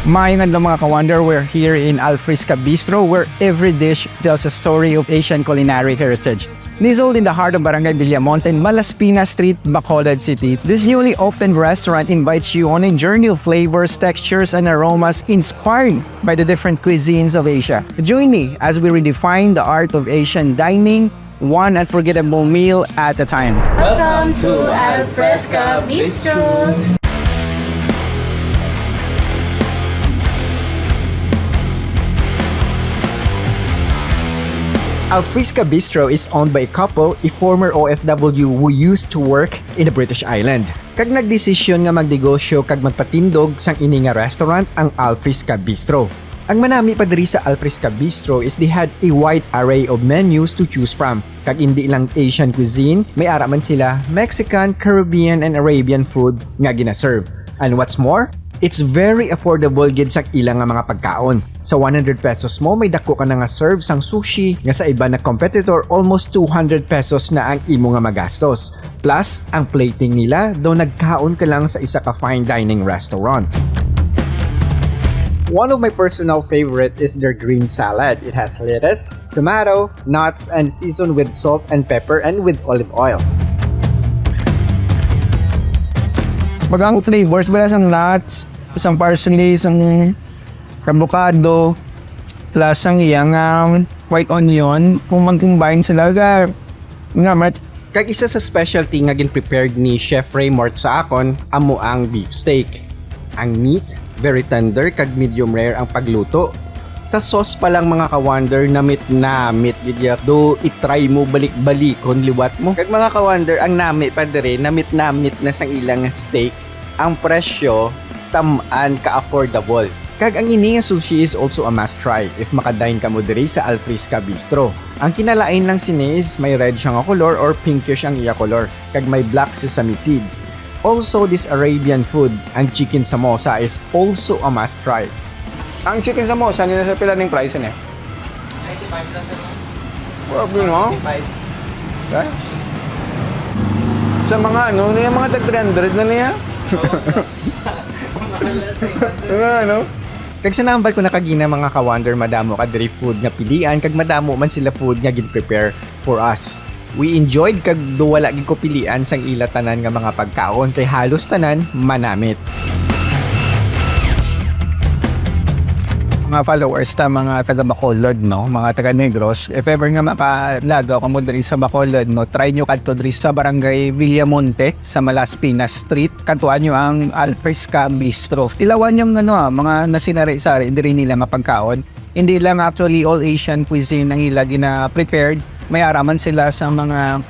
Magandang mga ka-wonder, we're here in Alfresca Bistro where every dish tells a story of Asian culinary heritage. Nestled in the heart of Barangay Villamonte, Malaspina Street, Bacolod City, this newly opened restaurant invites you on a journey of flavors, textures, and aromas inspired by the different cuisines of Asia. Join me as we redefine the art of Asian dining, one unforgettable meal at a time. Welcome to Alfresca Bistro! Alfresca Bistro is owned by a couple, a former OFW who used to work in the British Island. Kag nagdesisyon nga magnegosyo kag magpatindog sang ini nga restaurant ang Alfresca Bistro. Ang manami pa diri sa Alfresca Bistro is they had a wide array of menus to choose from. Kag hindi lang Asian cuisine, may ara man sila Mexican, Caribbean, and Arabian food nga gina-serve. And what's more, it's very affordable gid sa ilang nga mga pagkaon. Sa 100 pesos mo, may dako ka na nga serve sang sushi nga sa iba na competitor almost 200 pesos na ang imo nga magastos. Plus, ang plating nila daw nagkaon ka lang sa isa ka fine dining restaurant. One of my personal favorite is their green salad. It has lettuce, tomato, nuts, and seasoned with salt and pepper and with olive oil. Magang flavors, wala sang nuts, isang parsley, isang avocado, plus ang iyang white onion. Kung mag-combine sila, naman. Kag isa sa specialty nga gin-prepared ni Chef Raymart sa akon, amo ang beef steak. Ang meat, very tender kag medium rare ang pagluto. Sa sauce pa lang mga ka-wonder, namit gidya. Do itry mo balik-balikon liwat mo. Kag mga ka-wonder, ang nami pa dire, namit na sang ilang steak. Ang presyo, tamaan ka-affordable. Kag ang ini nga sushi is also a must try if makadine ka mo diri sa Alfresca Bistro. Ang kinalain lang sini is may red siyang color or pinkish ang iya color. Kag may black sesame seeds. Also, this Arabian food, ang chicken samosa is also a must try. Ang chicken samosa, nila sa pila ng price niya? 95 lang sir. Grabe no? 95. Okay. Sa mga yung mga tag 300 na niya? Ano? Kag sa nambal ko nakagina mga ka-wonder, madamo ka diri food nga pilian kag madamo man sila food nga gin-prepare for us. We enjoyed kag do wala gid ko pilian sang ila tanan nga mga pagkaon kay halos tanan manamit. Mga followers ta mga taga Bacolod, no, mga taga Negros, if ever nga makalaga ka mo diri sa Bacolod, no, try nyo kadto diri sa Barangay Villamonte sa Malaspina Street, kantuan nyo ang Alfresca Bistro. Ilawan yung mga nasinari-sari diri nila mapagkaon. Hindi lang actually all Asian cuisine ang ila gina-prepared, may araman sila sa mga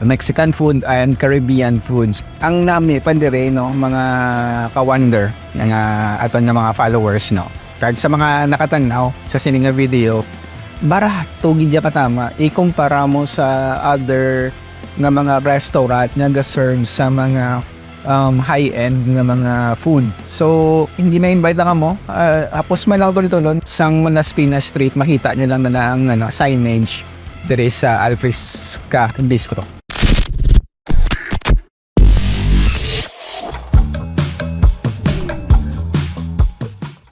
Mexican food and Caribbean foods. Ang nami pandire, no, mga ka-wonder nga aton nga mga followers, no. Kag sa mga nakatanaw sa sininga video, barato gidya patama ikumpara mo sa other nga mga restaurant nga ga-serve sa mga high-end nga mga food. So, hindi na invite lang mo. Hapos man lang dito sang Malaspina Street, makita nyo lang na ang signage diri sa Alfresca Bistro.